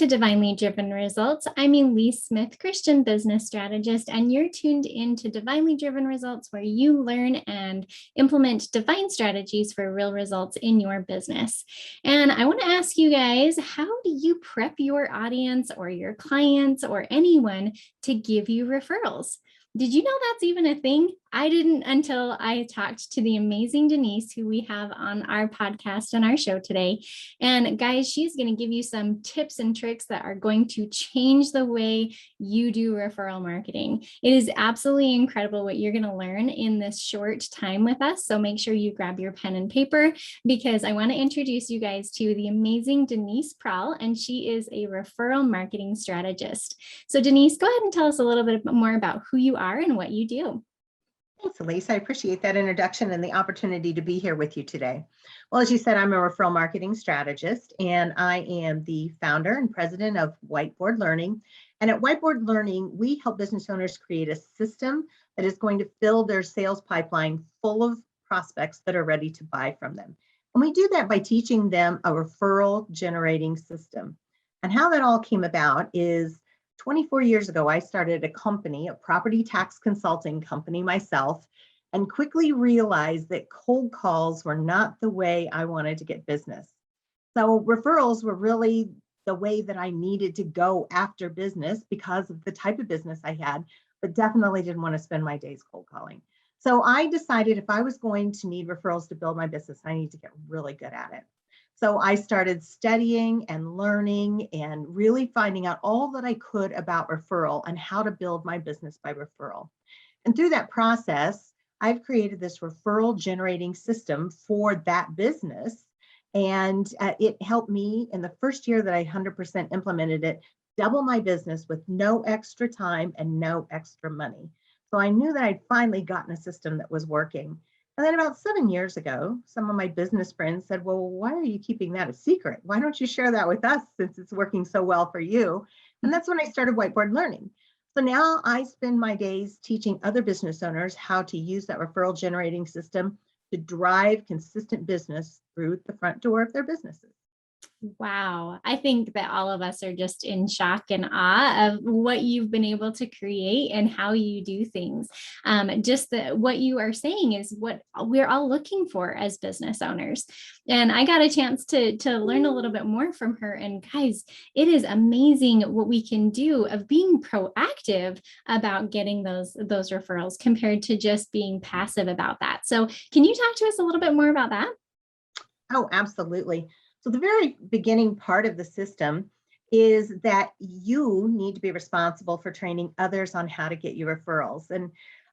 to Divinely Driven Results. I'm Elise Smith, Christian business strategist, and you're tuned into Divinely Driven Results, where you learn and implement divine strategies for real results in your business. And I want to ask you guys, how do you prep your audience or your clients or anyone to give you referrals? Did you know that's even a thing? I didn't until I talked to the amazing Denise, who we have on our podcast and our show today. And guys, she's going to give you some tips and tricks that are going to change the way you do referral marketing. It is absolutely incredible what you're going to learn in this short time with us. So make sure you grab your pen and paper, because I want to introduce you guys to the amazing Denise Praul, and she is a referral marketing strategist. So Denise, go ahead and tell us a little bit more about who you are and what you do. Thanks, Elise. I appreciate that introduction and the opportunity to be here with you today. Well, as you said, I'm a referral marketing strategist, and I am the founder and president of Whiteboard Learning. And at Whiteboard Learning, we help business owners create a system that is going to fill their sales pipeline full of prospects that are ready to buy from them. And we do that by teaching them a referral generating system. And how that all came about is 24 years ago, I started a company, a property tax consulting company myself, and quickly realized that cold calls were not the way I wanted to get business. So referrals were really the way that I needed to go after business because of the type of business I had, but definitely didn't want to spend my days cold calling. So I decided if I was going to need referrals to build my business, I need to get really good at it. So I started studying and learning and really finding out all that I could about referral and how to build my business by referral. And through that process, I've created this referral generating system for that business. And it helped me in the first year that I 100% implemented it, double my business with no extra time and no extra money. So I knew that I'd finally gotten a system that was working. And then about 7 years ago, some of my business friends said, well, why are you keeping that a secret? Why don't you share that with us since it's working so well for you? And that's when I started Whiteboard Learning. So now I spend my days teaching other business owners how to use that referral generating system to drive consistent business through the front door of their businesses. Wow. I think that all of us are just in shock and awe of what you've been able to create and how you do things. What you are saying is what we're all looking for as business owners. And I got a chance to learn a little bit more from her. And guys, it is amazing what we can do of being proactive about getting those referrals compared to just being passive about that. So can you talk to us a little bit more about that? Oh, absolutely. So the very beginning part of the system is that you need to be responsible for training others on how to get you referrals. And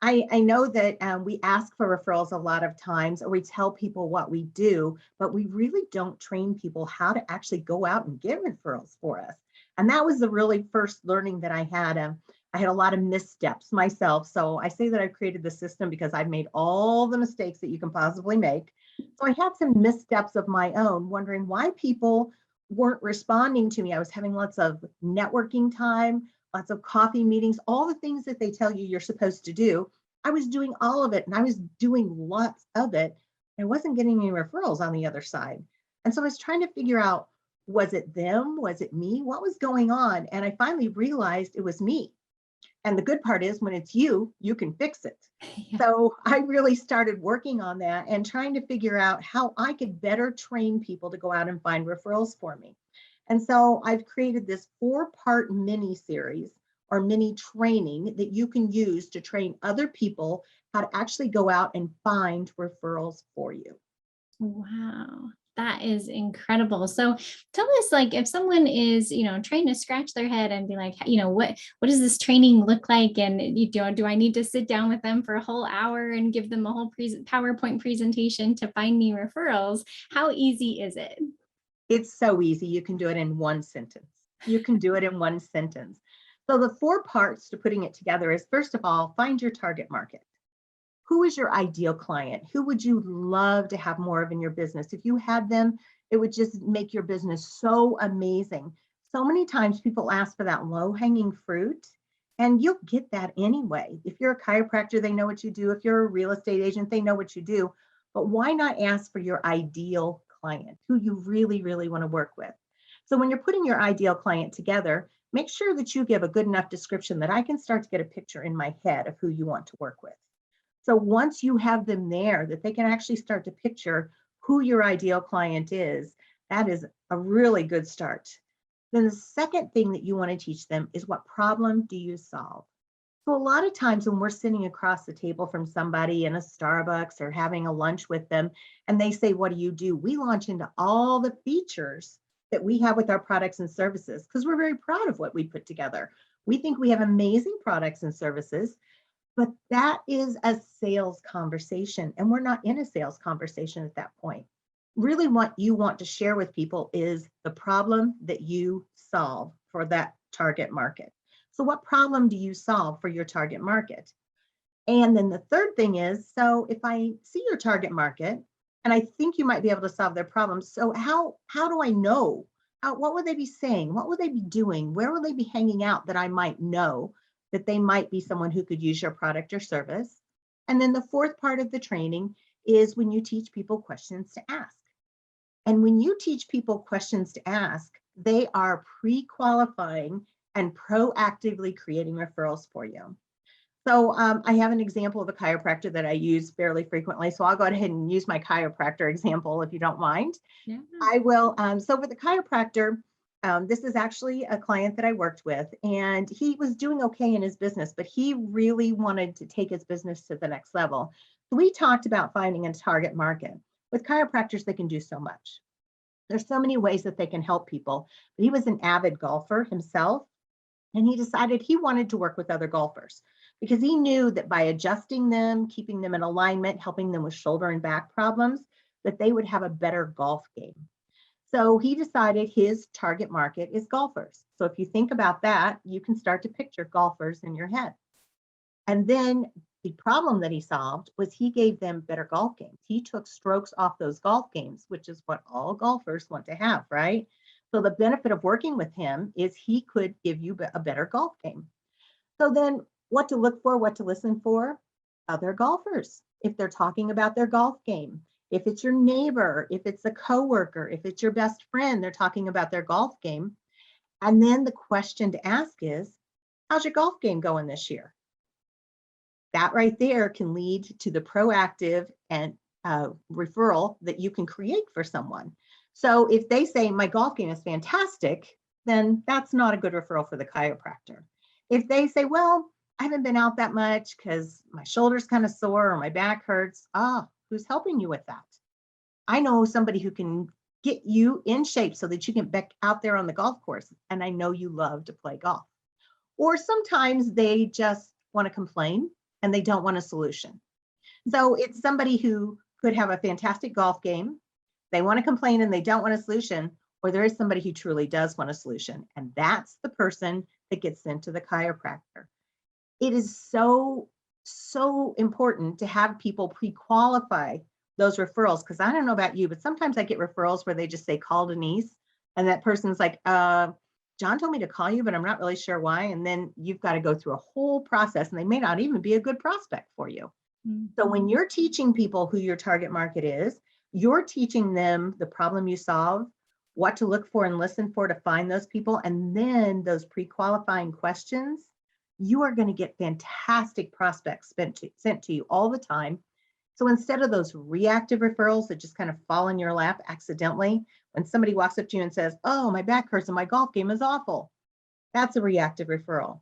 I know that we ask for referrals a lot of times, or we tell people what we do, but we really don't train people how to actually go out and get referrals for us. And that was the really first learning that I had. I had a lot of missteps myself. So I say that I've created the system because I've made all the mistakes that you can possibly make. So I had some missteps of my own, wondering why people weren't responding to me. I was having lots of networking time, lots of coffee meetings, all the things that they tell you you're supposed to do. I was doing all of it, and I was doing lots of it. I wasn't getting any referrals on the other side. And so I was trying to figure out, was it them? Was it me? What was going on? And I finally realized it was me. And the good part is when it's you can fix it. Yeah. So I really started working on that and trying to figure out how I could better train people to go out and find referrals for me. And so I've created this 4-part mini series or mini training that you can use to train other people how to actually go out and find referrals for you. Wow. That is incredible. So tell us, like, if someone is, trying to scratch their head and be like, what does this training look like? And, do I need to sit down with them for a whole hour and give them a whole PowerPoint presentation to find me referrals? How easy is it? It's so easy. You can do it in one sentence. You can do it in one sentence. So the 4 parts to putting it together is, first of all, find your target market. Who is your ideal client? Who would you love to have more of in your business? If you had them, it would just make your business so amazing. So many times people ask for that low-hanging fruit, and you'll get that anyway. If you're a chiropractor, they know what you do. If you're a real estate agent, they know what you do. But why not ask for your ideal client, who you really, really want to work with? So when you're putting your ideal client together, make sure that you give a good enough description that I can start to get a picture in my head of who you want to work with. So once you have them there, that they can actually start to picture who your ideal client is, that is a really good start. Then the second thing that you want to teach them is, what problem do you solve? So a lot of times when we're sitting across the table from somebody in a Starbucks or having a lunch with them, and they say, what do you do? We launch into all the features that we have with our products and services because we're very proud of what we put together. We think we have amazing products and services, but that is a sales conversation, and we're not in a sales conversation at that point. Really, what you want to share with people is the problem that you solve for that target market. So what problem do you solve for your target market? And then the third thing is, so if I see your target market and I think you might be able to solve their problems, so how do I know? What would they be saying? What would they be doing? Where will they be hanging out that I might know that they might be someone who could use your product or service? And then the fourth part of the training is when you teach people questions to ask. And when you teach people questions to ask, they are pre-qualifying and proactively creating referrals for you. So I have an example of a chiropractor that I use fairly frequently. So I'll go ahead and use my chiropractor example if you don't mind. Yeah. I will. So with the chiropractor, this is actually a client that I worked with, and he was doing okay in his business, but he really wanted to take his business to the next level. So we talked about finding a target market. With chiropractors, they can do so much. There's so many ways that they can help people. But he was an avid golfer himself, and he decided he wanted to work with other golfers because he knew that by adjusting them, keeping them in alignment, helping them with shoulder and back problems, that they would have a better golf game. So he decided his target market is golfers. So if you think about that, you can start to picture golfers in your head. And then the problem that he solved was he gave them better golf games. He took strokes off those golf games, which is what all golfers want to have, right? So the benefit of working with him is he could give you a better golf game. So then what to look for, what to listen for? Other golfers. If they're talking about their golf game, if it's your neighbor, if it's a coworker, if it's your best friend, they're talking about their golf game. And then the question to ask is, how's your golf game going this year? That right there can lead to the proactive and referral that you can create for someone. So if they say, my golf game is fantastic, then that's not a good referral for the chiropractor. If they say, well, I haven't been out that much because my shoulder's kind of sore or my back hurts, who's helping you with that? I know somebody who can get you in shape so that you can get out there on the golf course. And I know you love to play golf. Or sometimes they just want to complain and they don't want a solution. So it's somebody who could have a fantastic golf game. They want to complain and they don't want a solution, or there is somebody who truly does want a solution. And that's the person that gets sent to the chiropractor. It is so important to have people pre-qualify those referrals, because I don't know about you, but sometimes I get referrals where they just say, call Denise, and that person's like, John told me to call you, but I'm not really sure why. And then you've got to go through a whole process, and they may not even be a good prospect for you. Mm-hmm. So when you're teaching people who your target market is, you're teaching them the problem you solve, what to look for and listen for to find those people, and then those pre-qualifying questions. You are going to get fantastic prospects sent to you all the time. So instead of those reactive referrals that just kind of fall in your lap accidentally, when somebody walks up to you and says, oh, my back hurts and my golf game is awful, that's a reactive referral.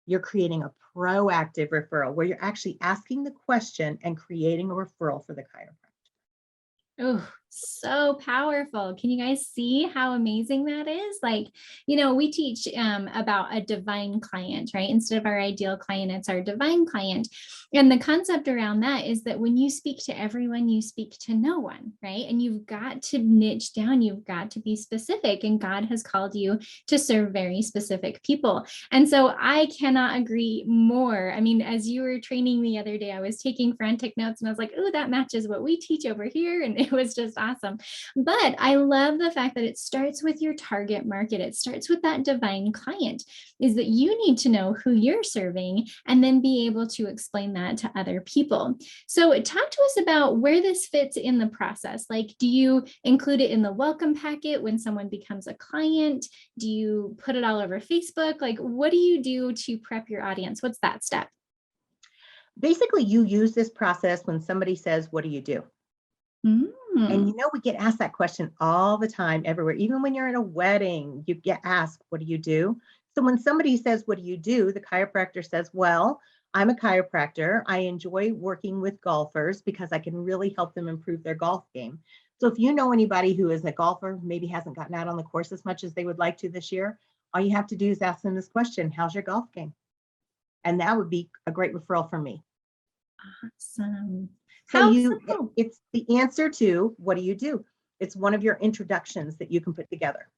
You're creating a proactive referral where you're actually asking the question and creating a referral for the chiropractor. Oh, so powerful. Can you guys see how amazing that is? Like, we teach about a divine client, right? Instead of our ideal client, it's our divine client. And the concept around that is that when you speak to everyone, you speak to no one, right? And you've got to niche down, you've got to be specific, and God has called you to serve very specific people. And so I cannot agree more. I mean, as you were training the other day, I was taking frantic notes and I was like, oh, that matches what we teach over here. And it was just awesome. But I love the fact that it starts with your target market. It starts with that divine client, is that you need to know who you're serving and then be able to explain that to other people. So talk to us about where this fits in the process. Like, do you include it in the welcome packet when someone becomes a client? Do you put it all over Facebook? Like, what do you do to prep your audience? What's that step? Basically, you use this process when somebody says, what do you do? And Mm. we get asked that question all the time, everywhere. Even when you're in a wedding, you get asked, what do you do? So when somebody says, what do you do? The chiropractor says, well, I'm a chiropractor. I enjoy working with golfers because I can really help them improve their golf game. So if you know anybody who is a golfer, maybe hasn't gotten out on the course as much as they would like to this year, all you have to do is ask them this question, how's your golf game? And that would be a great referral for me. Awesome. So How simple. it's the answer to what do you do? It's one of your introductions that you can put together.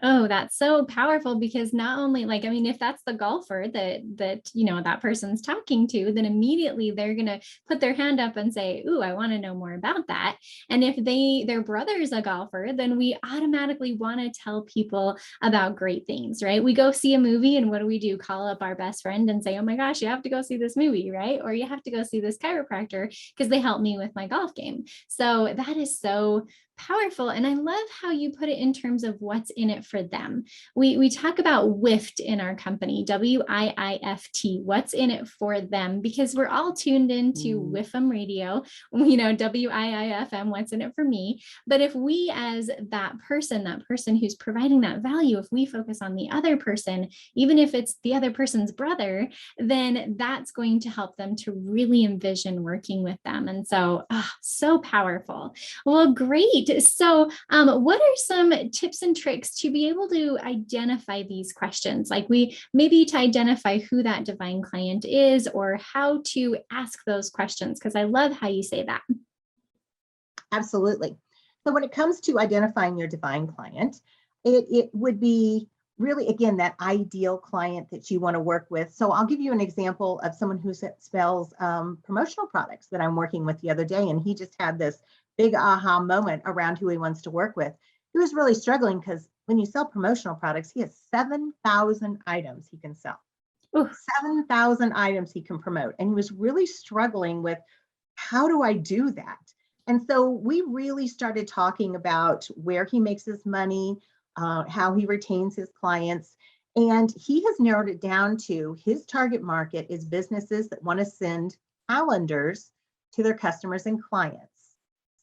Oh, that's so powerful, because not only, like, I mean, if that's the golfer that that person's talking to, then immediately they're going to put their hand up and say, ooh, I want to know more about that. And if their brother's a golfer, then we automatically want to tell people about great things, right? We go see a movie, and what do? Call up our best friend and say, oh my gosh, you have to go see this movie, right? Or you have to go see this chiropractor because they helped me with my golf game. So that is so powerful. And I love how you put it in terms of what's in it for them. We talk about WIFT in our company, WIIFT, what's in it for them, because we're all tuned into WIFM radio, WIIFM, what's in it for me. But if we, as that person who's providing that value, if we focus on the other person, even if it's the other person's brother, then that's going to help them to really envision working with them. And so, so powerful. Well, great. So what are some tips and tricks to be able to identify these questions? Like maybe to identify who that divine client is, or how to ask those questions, because I love how you say that. Absolutely. So when it comes to identifying your divine client, it would be really, again, that ideal client that you want to work with. So I'll give you an example of someone who sells promotional products that I'm working with the other day, and he just had this big aha moment around who he wants to work with. He was really struggling because when you sell promotional products, he has 7,000 items he can sell. Ooh. 7,000 items he can promote. And he was really struggling with, how do I do that? And so we really started talking about where he makes his money, how he retains his clients. And he has narrowed it down to his target market is businesses that want to send calendars to their customers and clients.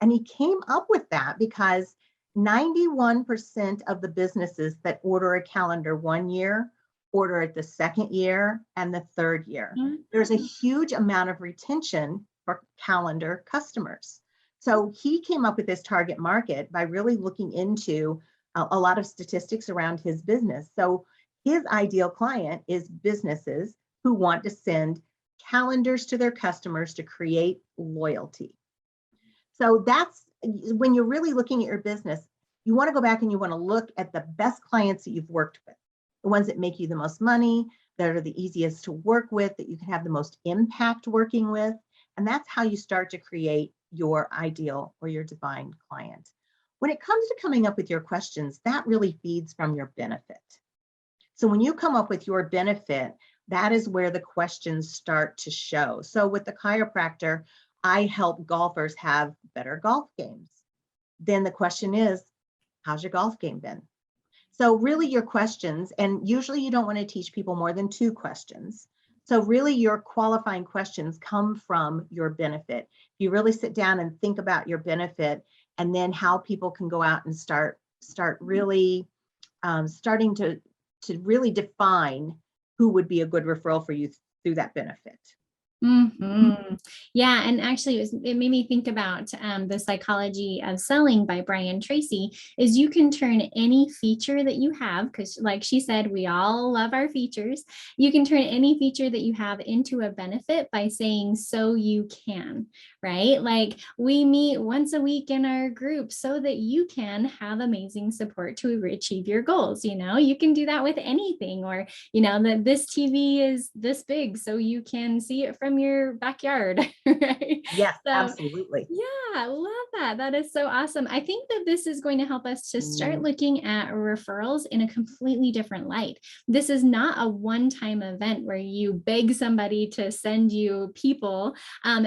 And he came up with that because 91% of the businesses that order a calendar one year order it the second year and the third year. Mm-hmm. There's a huge amount of retention for calendar customers. So he came up with this target market by really looking into a lot of statistics around his business. So his ideal client is businesses who want to send calendars to their customers to create loyalty. So that's when you're really looking at your business, you want to go back and you want to look at the best clients that you've worked with, the ones that make you the most money, that are the easiest to work with, that you can have the most impact working with. And that's how you start to create your ideal or your divine client. When it comes to coming up with your questions, that really feeds from your benefit. So when you come up with your benefit, that is where the questions start to show. So with the chiropractor, I help golfers have better golf games. Then the question is, how's your golf game been? So really your questions, and usually you don't want to teach people more than 2 questions. So really your qualifying questions come from your benefit. You really sit down and think about your benefit, and then how people can go out and start really starting to really define who would be a good referral for you through that benefit. Mm-hmm. Yeah. And actually it made me think about the Psychology of Selling by Brian Tracy. Is you can turn any feature that you have, because like she said, we all love our features. You can turn any feature that you have into a benefit by saying, so you can, right? Like, we meet once a week in our group so that you can have amazing support to achieve your goals. You can do that with anything, or that this TV is this big so you can see it from from your backyard, right? Yes, So absolutely. yeah, I love that. That is so awesome. I think that this is going to help us to start looking at referrals in a completely different light. This is not a one-time event where you beg somebody to send you people.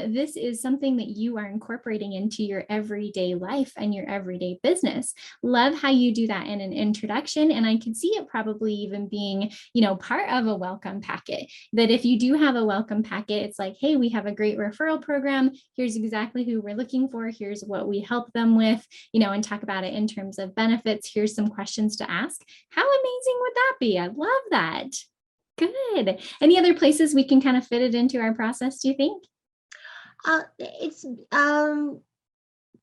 This is something that you are incorporating into your everyday life and your everyday business. Love how you do that in an introduction. And I could see it probably even being, part of a welcome packet. That if you do have a welcome packet, it's like, hey, we have a great referral program. Here's exactly who we're looking for. Here's what we help them with, and talk about it in terms of benefits. Here's some questions to ask. How amazing would that be? I love that. Good. Any other places we can kind of fit it into our process, do you think? It's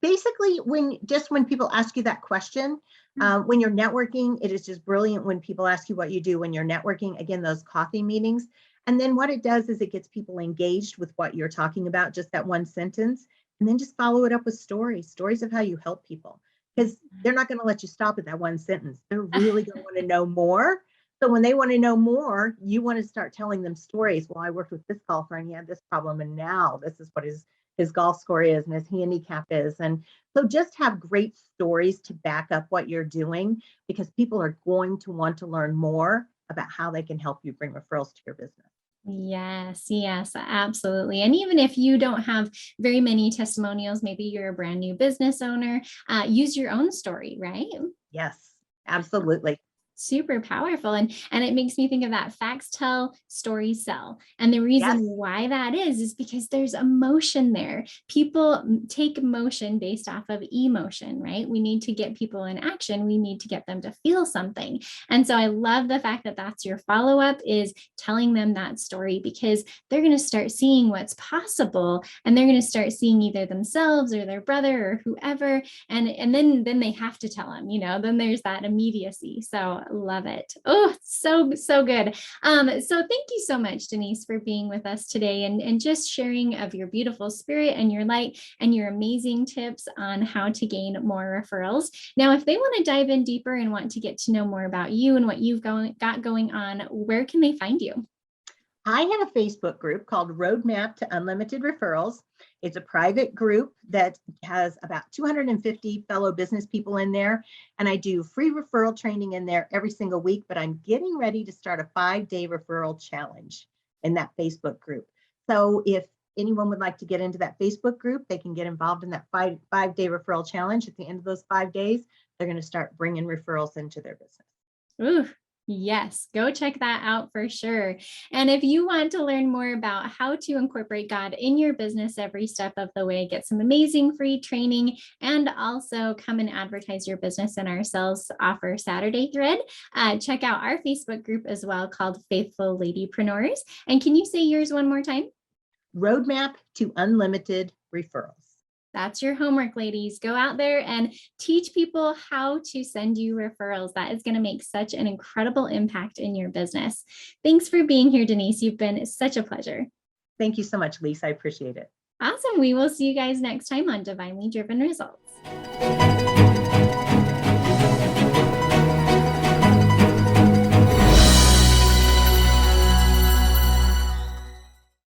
basically when people ask you that question, when you're networking, it is just brilliant when people ask you what you do when you're networking. Again, those coffee meetings. And then what it does is it gets people engaged with what you're talking about, just that one sentence, and then just follow it up with stories of how you help people. Because they're not going to let you stop at that one sentence. They're really going to want to know more. So when they want to know more, you want to start telling them stories. Well, I worked with this golfer and he had this problem, and now this is what his golf score is and his handicap is. And so just have great stories to back up what you're doing, because people are going to want to learn more about how they can help you bring referrals to your business. Yes, absolutely. And even if you don't have very many testimonials, maybe you're a brand new business owner, use your own story, right? Yes, absolutely. Super powerful. And it makes me think of that facts tell, stories sell. And the reason Yes. why that is because there's emotion there. People take emotion based off of emotion, right? We need to get people in action. We need to get them to feel something. And so I love the fact that that's your follow-up, is telling them that story, because they're going to start seeing what's possible, and they're going to start seeing either themselves or their brother or whoever. And then they have to tell them, then there's that immediacy. So love it. Oh, so good. So thank you so much, Denise, for being with us today and just sharing of your beautiful spirit and your light and your amazing tips on how to gain more referrals. Now, if they want to dive in deeper and want to get to know more about you and what you've got going on, where can they find you? I have a Facebook group called Roadmap to Unlimited Referrals. It's a private group that has about 250 fellow business people in there. And I do free referral training in there every single week, but I'm getting ready to start a 5-day referral challenge in that Facebook group. So if anyone would like to get into that Facebook group, they can get involved in that five-day referral challenge. At the end of those 5 days, they're going to start bringing referrals into their business. Ooh. Yes, go check that out for sure. And if you want to learn more about how to incorporate God in your business every step of the way, get some amazing free training, and also come and advertise your business in our Sales Offer Saturday thread, check out our Facebook group as well, called Faithful Ladypreneurs. And can you say yours one more time? Roadmap to Unlimited Referrals. That's your homework, ladies. Go out there and teach people how to send you referrals. That is going to make such an incredible impact in your business. Thanks for being here, Denise. You've been such a pleasure. Thank you so much, Lisa. I appreciate it. Awesome. We will see you guys next time on Divinely Driven Results.